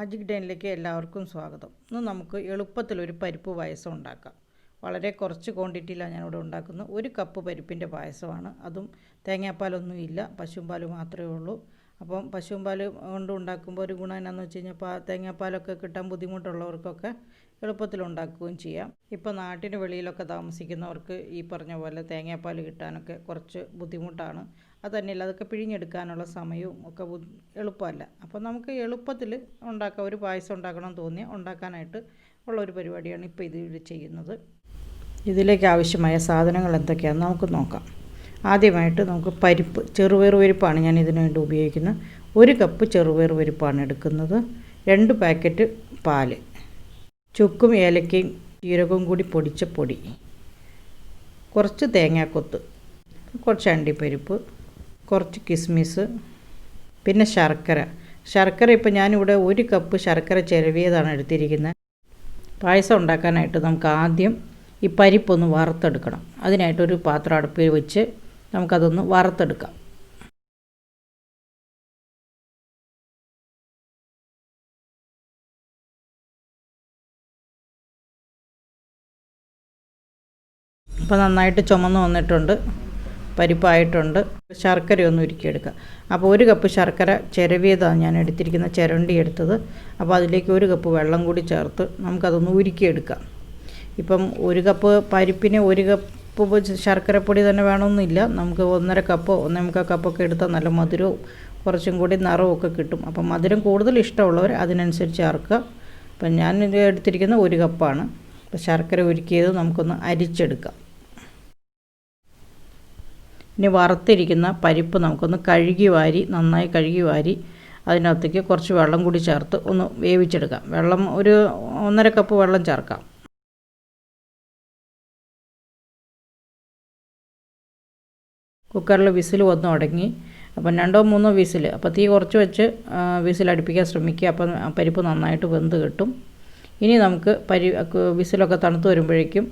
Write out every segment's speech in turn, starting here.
Magic ഡേയിലേക്ക് എല്ലാവർക്കും സ്വാഗതം. ഇന്ന് നമുക്ക് എളുപ്പത്തിലൊരു പരിപ്പ് പായസം ഉണ്ടാക്കാം. വളരെ കുറച്ച് ക്വാണ്ടിറ്റിയിലാണ് ഞാനിവിടെ ഉണ്ടാക്കുന്നത്. 1 കപ്പ് പരിപ്പിൻ്റെ പായസമാണ്. അതും തേങ്ങാപ്പാലൊന്നുമില്ല, പശുമ്പാൽ മാത്രമേ ഉള്ളൂ. അപ്പം പശുമ്പാൽ കൊണ്ട് ഉണ്ടാക്കുമ്പോൾ ഒരു ഗുണം എന്നാന്ന് വെച്ച് കഴിഞ്ഞാൽ തേങ്ങാപ്പാലൊക്കെ കിട്ടാൻ ബുദ്ധിമുട്ടുള്ളവർക്കൊക്കെ എളുപ്പത്തിലുണ്ടാക്കുകയും ചെയ്യാം. ഇപ്പോൾ നാട്ടിന് വെളിയിലൊക്കെ താമസിക്കുന്നവർക്ക് ഈ പറഞ്ഞ പോലെ തേങ്ങാപ്പാൽ കിട്ടാനൊക്കെ കുറച്ച് ബുദ്ധിമുട്ടാണ്. അതുതന്നെയല്ല, അതൊക്കെ പിഴിഞ്ഞെടുക്കാനുള്ള സമയവും ഒക്കെ എളുപ്പമല്ല. അപ്പോൾ നമുക്ക് എളുപ്പത്തിൽ ഉണ്ടാക്കാം. ഒരു പായസം ഉണ്ടാക്കണം തോന്നിയാൽ ഉണ്ടാക്കാനായിട്ട് ഉള്ള ഒരു പരിപാടിയാണ് ഇപ്പോൾ ഇതിൽ ചെയ്യുന്നത്. ഇതിലേക്ക് ആവശ്യമായ സാധനങ്ങൾ എന്തൊക്കെയാണെന്ന് നമുക്ക് നോക്കാം. ആദ്യമായിട്ട് നമുക്ക് പരിപ്പ്, ചെറുപയർ പരിപ്പാണ് ഞാൻ ഇതിനു വേണ്ടി ഉപയോഗിക്കുന്നത്. 1 കപ്പ് ചെറുപയർ പരിപ്പാണ് എടുക്കുന്നത്. 2 പാക്കറ്റ് പാല്, ചുക്കും ഏലക്കയും ജീരകവും കൂടി പൊടിച്ച പൊടി, കുറച്ച് തേങ്ങാക്കൊത്ത്, കുറച്ച് അണ്ടിപ്പരിപ്പ്, കുറച്ച് കിസ്മിസ്, പിന്നെ ശർക്കര ഇപ്പോൾ ഞാനിവിടെ 1 കപ്പ് ശർക്കര ചിരവിയതാണ് എടുത്തിരിക്കുന്നത്. പായസം ഉണ്ടാക്കാനായിട്ട് നമുക്ക് ആദ്യം ഈ പരിപ്പൊന്ന് വറുത്തെടുക്കണം. അതിനായിട്ടൊരു പാത്രം അടുപ്പിൽ വെച്ച് നമുക്കതൊന്ന് വറുത്തെടുക്കാം. ഇപ്പോൾ നന്നായിട്ട് ചുമന്ന് വന്നിട്ടുണ്ട്, പരിപ്പായിട്ടുണ്ട്. ശർക്കരയൊന്ന് ഉരുക്കിയെടുക്കുക. അപ്പോൾ 1 കപ്പ് ശർക്കര ചിരവിയതാണ് ഞാൻ എടുത്തിരിക്കുന്നത്, ചിരണ്ടി എടുത്തത്. അപ്പോൾ അതിലേക്ക് 1 കപ്പ് വെള്ളം കൂടി ചേർത്ത് നമുക്കതൊന്ന് ഉരുക്കിയെടുക്കാം. ഇപ്പം 1 കപ്പ് പരിപ്പിന് 1 കപ്പ് ശർക്കരപ്പൊടി തന്നെ വേണമെന്നില്ല. നമുക്ക് 1.5 കപ്പോ 1.25 കപ്പൊക്കെ എടുത്താൽ നല്ല മധുരവും കുറച്ചും കൂടി നിറവും ഒക്കെ കിട്ടും. അപ്പം മധുരം കൂടുതൽ ഇഷ്ടമുള്ളവർ അതിനനുസരിച്ച് ചേർക്കുക. അപ്പം ഞാൻ ഇത് എടുത്തിരിക്കുന്ന 1 കപ്പാണ്. അപ്പോൾ ശർക്കര ഉരുക്കിയത് നമുക്കൊന്ന് അരിച്ചെടുക്കാം. ഇനി വറുത്തിരിക്കുന്ന പരിപ്പ് നമുക്കൊന്ന് നന്നായി കഴുകി വാരി അതിനകത്തേക്ക് കുറച്ച് വെള്ളം കൂടി ചേർത്ത് ഒന്ന് വേവിച്ചെടുക്കാം. വെള്ളം ഒരു 1.5 കപ്പ് വെള്ളം ചേർക്കാം. കുക്കറിൽ വിസിൽ വന്ന് തുടങ്ങി. അപ്പം 2-3 വിസിൽ, അപ്പോൾ തീ കുറച്ച് വെച്ച് വിസിലടുപ്പിക്കാൻ ശ്രമിക്കുക. അപ്പം പരിപ്പ് നന്നായിട്ട് വെന്ത് കിട്ടും. ഇനി നമുക്ക് വിസിലൊക്കെ തണുത്ത് വരുമ്പോഴേക്കും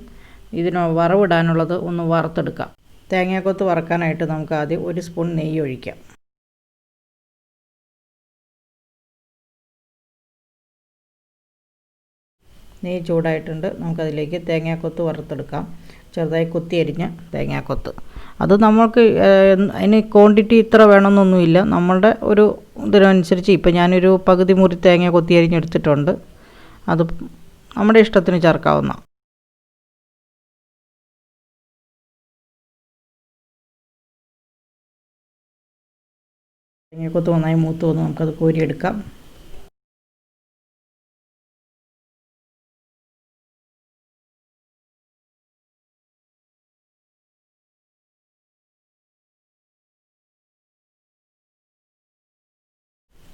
ഇതിന് വറവിടാനുള്ളത് ഒന്ന് വറുത്തെടുക്കാം. തേങ്ങാക്കൊത്ത് വറക്കാനായിട്ട് നമുക്ക് ആദ്യം 1 സ്പൂൺ നെയ്യ് ഒഴിക്കാം. നെയ്യ് ചൂടായിട്ടുണ്ട്. നമുക്കതിലേക്ക് തേങ്ങാക്കൊത്ത് വറുത്തെടുക്കാം. ചെറുതായി കുത്തി അരിഞ്ഞ തേങ്ങാക്കൊത്ത്. അത് നമുക്ക് അതിന് ക്വാണ്ടിറ്റി ഇത്ര വേണമെന്നൊന്നുമില്ല. നമ്മളുടെ ഒരു ഇതിനനുസരിച്ച് ഇപ്പം ഞാനൊരു പകുതി മുറി തേങ്ങ കൊത്തി അരിഞ്ഞെടുത്തിട്ടുണ്ട്. അത് നമ്മുടെ ഇഷ്ടത്തിന് ചേർക്കാവുന്ന. തേങ്ങക്കൊത്ത് നന്നായി മൂത്ത് വന്ന് നമുക്കത് കോരിയെടുക്കാം.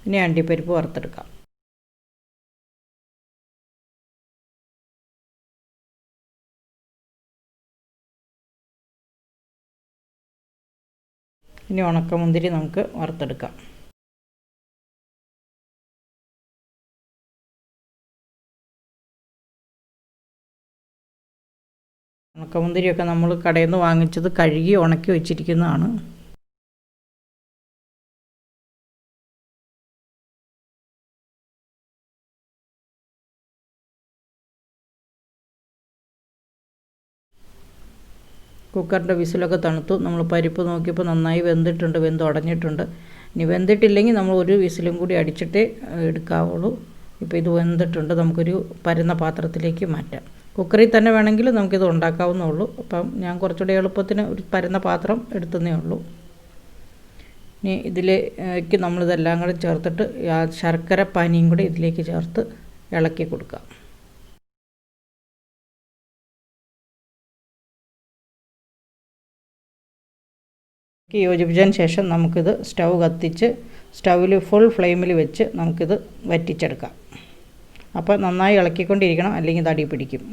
ഇനി അണ്ടിപ്പരിപ്പ് വറുത്തെടുക്കാം. ഇനി ഉണക്കമുന്തിരി നമുക്ക് വറുത്തെടുക്കാം. ഉണക്കമുന്തിരിയൊക്കെ നമ്മൾ കടയിൽ നിന്ന് വാങ്ങിച്ചത് കഴുകി ഉണക്കി വെച്ചിരിക്കുന്നതാണ്. കുക്കറിൻ്റെ വിസിലൊക്കെ തണുത്തു. നമ്മൾ പരിപ്പ് നോക്കിയപ്പോൾ നന്നായി വെന്തുടഞ്ഞിട്ടുണ്ട്. ഇനി വെന്തിട്ടില്ലെങ്കിൽ നമ്മൾ 1 വിസിലും കൂടി അടിച്ചിട്ടേ എടുക്കാവുള്ളൂ. ഇപ്പോൾ ഇത് വെന്തിട്ടുണ്ട്. നമുക്കൊരു പരന്ന പാത്രത്തിലേക്ക് മാറ്റാം. കുക്കറിൽ തന്നെ വേണമെങ്കിൽ നമുക്കിത് ഉണ്ടാക്കാവുന്നേ. അപ്പം ഞാൻ കുറച്ചുകൂടി എളുപ്പത്തിന് ഒരു പരന്ന പാത്രം എടുത്തതേ ഉള്ളൂ. ഇനി ഇതിലേക്ക് നമ്മളിതെല്ലാം കൂടി ചേർത്തിട്ട് ആ ശർക്കര പാനിയും കൂടി ഇതിലേക്ക് ചേർത്ത് ഇളക്കി കൊടുക്കാം. യോജിപ്പിച്ചതിന് ശേഷം നമുക്കിത് സ്റ്റൗ കത്തിച്ച് സ്റ്റൗവിൽ ഫുൾ ഫ്ലെയിമിൽ വെച്ച് നമുക്കിത് വറ്റിച്ചെടുക്കാം. അപ്പോൾ നന്നായി ഇളക്കിക്കൊണ്ടിരിക്കണം, അല്ലെങ്കിൽ ഇത് അടി പിടിക്കും.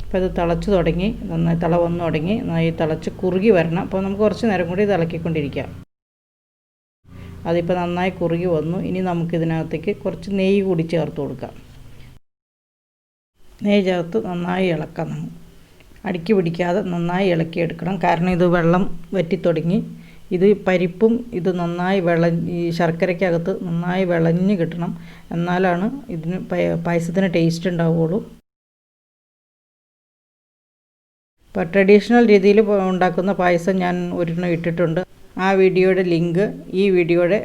അപ്പോൾ ഇത് തിളച്ച് തുടങ്ങി, നന്നായി തിള വന്ന് തുടങ്ങി, നന്നായി തിളച്ച് കുറുകി വരണം. അപ്പോൾ നമുക്ക് കുറച്ച് നേരം കൂടി ഇത് ഇളക്കിക്കൊണ്ടിരിക്കാം. അതിപ്പോൾ നന്നായി കുറുകി വന്നു. ഇനി നമുക്കിതിനകത്തേക്ക് കുറച്ച് നെയ്യ് കൂടി ചേർത്ത് കൊടുക്കാം. നെയ്യ് ചേർത്ത് നന്നായി ഇളക്കാം. അടുക്കി പിടിക്കാതെ നന്നായി ഇളക്കിയെടുക്കണം. കാരണം ഇത് വെള്ളം വറ്റി തുടങ്ങി. ഇത് പരിപ്പും ഇത് നന്നായി ഈ ശർക്കരയ്ക്കകത്ത് നന്നായി വിളഞ്ഞ് കിട്ടണം. എന്നാലാണ് ഇതിന് പായസത്തിന് ടേസ്റ്റ് ഉണ്ടാവുകയുള്ളൂ. ഇപ്പോൾ ട്രഡീഷണൽ രീതിയിൽ ഉണ്ടാക്കുന്ന പായസം ഞാൻ ഒരെണ്ണം ഇട്ടിട്ടുണ്ട്. ആ വീഡിയോയുടെ ലിങ്ക് ഈ വീഡിയോയുടെ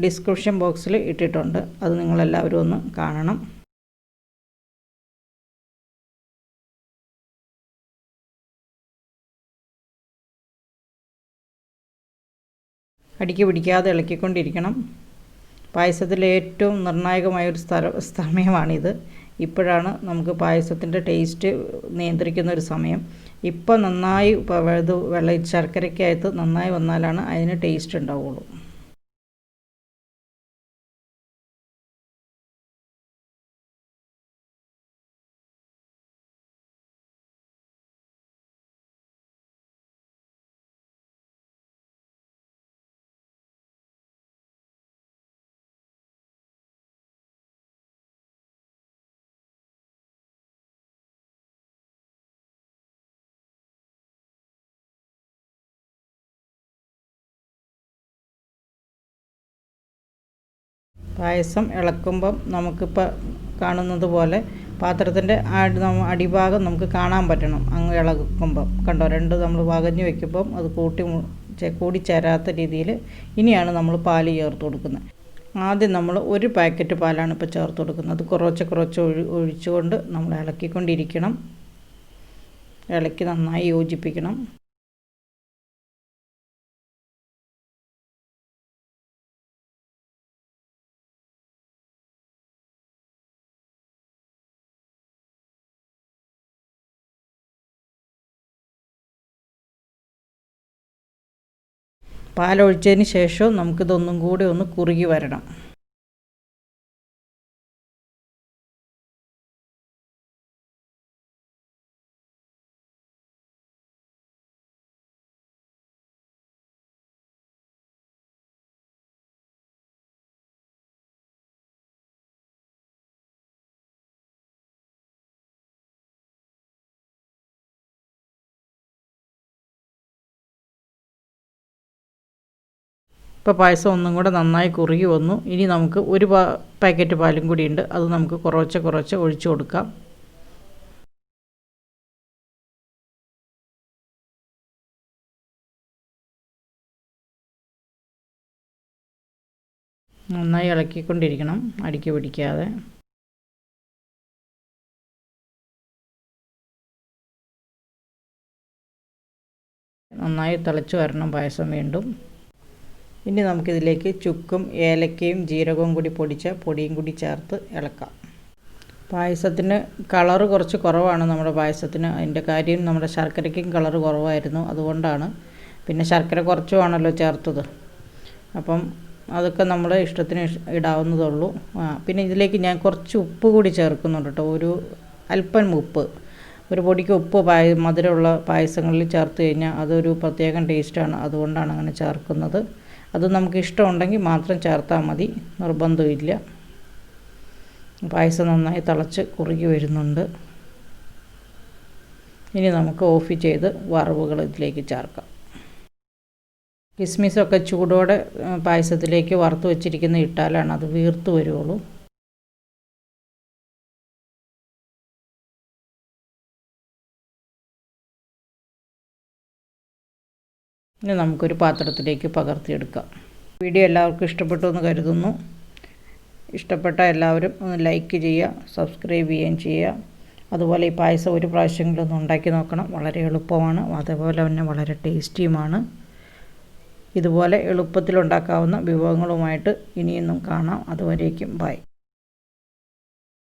ഡിസ്ക്രിപ്ഷൻ ബോക്സിൽ ഇട്ടിട്ടുണ്ട്. അത് നിങ്ങളെല്ലാവരും ഒന്ന് കാണണം. അടുക്കി പിടിക്കാതെ ഇളക്കിക്കൊണ്ടിരിക്കണം. പായസത്തിലെ ഏറ്റവും നിർണായകമായൊരു സമയമാണിത്. ഇപ്പോഴാണ് നമുക്ക് പായസത്തിൻ്റെ ടേസ്റ്റ് നിയന്ത്രിക്കുന്ന ഒരു സമയം. ഇപ്പം നന്നായി ഇത് ശർക്കരയ്ക്കകത്ത് നന്നായി വന്നാലാണ് അതിന് ടേസ്റ്റ് ഉണ്ടാവുള്ളൂ. പായസം ഇളക്കുമ്പം നമുക്കിപ്പോൾ കാണുന്നത് പോലെ പാത്രത്തിൻ്റെ അടിഭാഗം നമുക്ക് കാണാൻ പറ്റണം. അങ്ങ് ഇളക്കുമ്പം കണ്ടോ, നമ്മൾ വകഞ്ഞ് വയ്ക്കുമ്പം അത് കൂടിച്ചേരാത്ത രീതിയിൽ ഇനിയാണ് നമ്മൾ പാല് ചേർത്ത് കൊടുക്കുന്നത്. ആദ്യം നമ്മൾ ഒരു പാക്കറ്റ് പാലാണ് ഇപ്പോൾ ചേർത്ത് കൊടുക്കുന്നത്. കുറച്ച് ഒഴിച്ചുകൊണ്ട് നമ്മൾ ഇളക്കിക്കൊണ്ടിരിക്കണം. ഇളക്കി നന്നായി യോജിപ്പിക്കണം. പാലൊഴിച്ചതിന് ശേഷം നമുക്കിതൊന്നും കൂടി ഒന്ന് കുറുകി വരണം. ഇപ്പോൾ പായസം ഒന്നും കൂടെ നന്നായി കുറുകി വന്നു. ഇനി നമുക്ക് ഒരു പാക്കറ്റ് പാലും കൂടിയുണ്ട്. അത് നമുക്ക് കുറച്ച് ഒഴിച്ചു കൊടുക്കാം. നന്നായി ഇളക്കിക്കൊണ്ടിരിക്കണം, അടുക്കി പിടിക്കാതെ. നന്നായി തിളച്ച് വരണം പായസം വീണ്ടും. ഇനി നമുക്കിതിലേക്ക് ചുക്കും ഏലക്കയും ജീരകവും കൂടി പൊടിച്ച പൊടിയും കൂടി ചേർത്ത് ഇളക്കാം. പായസത്തിന് കളറ് കുറച്ച് കുറവാണ് നമ്മുടെ പായസത്തിന്. അതിൻ്റെ കാര്യം നമ്മുടെ ശർക്കരയ്ക്കും കളറ് കുറവായിരുന്നു, അതുകൊണ്ടാണ്. പിന്നെ ശർക്കര കുറച്ചുമാണല്ലോ ചേർത്തത്. അപ്പം അതൊക്കെ നമ്മുടെ ഇഷ്ടത്തിന് ഇടാവുന്നതുള്ളൂ. പിന്നെ ഇതിലേക്ക് ഞാൻ കുറച്ച് ഉപ്പ് കൂടി ചേർക്കുന്നുണ്ട് കേട്ടോ. ഒരു അല്പം ഉപ്പ്, ഒരു പൊടിക്ക് ഉപ്പ് മധുരമുള്ള പായസങ്ങളിൽ ചേർത്ത് കഴിഞ്ഞാൽ അതൊരു പ്രത്യേകം ടേസ്റ്റാണ്. അതുകൊണ്ടാണ് അങ്ങനെ ചേർക്കുന്നത്. അത് നമുക്ക് ഇഷ്ടമുണ്ടെങ്കിൽ മാത്രം ചേർത്താൽ മതി, നിർബന്ധമില്ല. പായസം നന്നായി തിളച്ച് കുറുകി വരുന്നുണ്ട്. ഇനി നമുക്ക് ഓഫ് ചെയ്ത് വറവുകൾ ഇതിലേക്ക് ചേർക്കാം. കിസ്മിസൊക്കെ ചൂടോടെ പായസത്തിലേക്ക് വറുത്ത് വെച്ചിരിക്കുന്ന ഇട്ടാലാണ് അത് വീർത്ത് വരുള്ളൂ. ഇനി നമുക്കൊരു പാത്രത്തിലേക്ക് പകർത്തിയെടുക്കാം. വീഡിയോ എല്ലാവർക്കും ഇഷ്ടപ്പെട്ടു എന്ന് കരുതുന്നു. ഇഷ്ടപ്പെട്ട എല്ലാവരും ഒന്ന് ലൈക്ക് ചെയ്യുക, സബ്സ്ക്രൈബ് ചെയ്യുകയും ചെയ്യുക. അതുപോലെ ഈ പായസം ഒരു പ്രാവശ്യമെങ്കിലും ഒന്ന് ഉണ്ടാക്കി നോക്കണം. വളരെ എളുപ്പമാണ്, അതേപോലെ തന്നെ വളരെ ടേസ്റ്റിയുമാണ്. ഇതുപോലെ എളുപ്പത്തിലുണ്ടാക്കാവുന്ന വിഭവങ്ങളുമായിട്ട് ഇനിയൊന്നും കാണാം. അതുവരേക്കും ബൈ.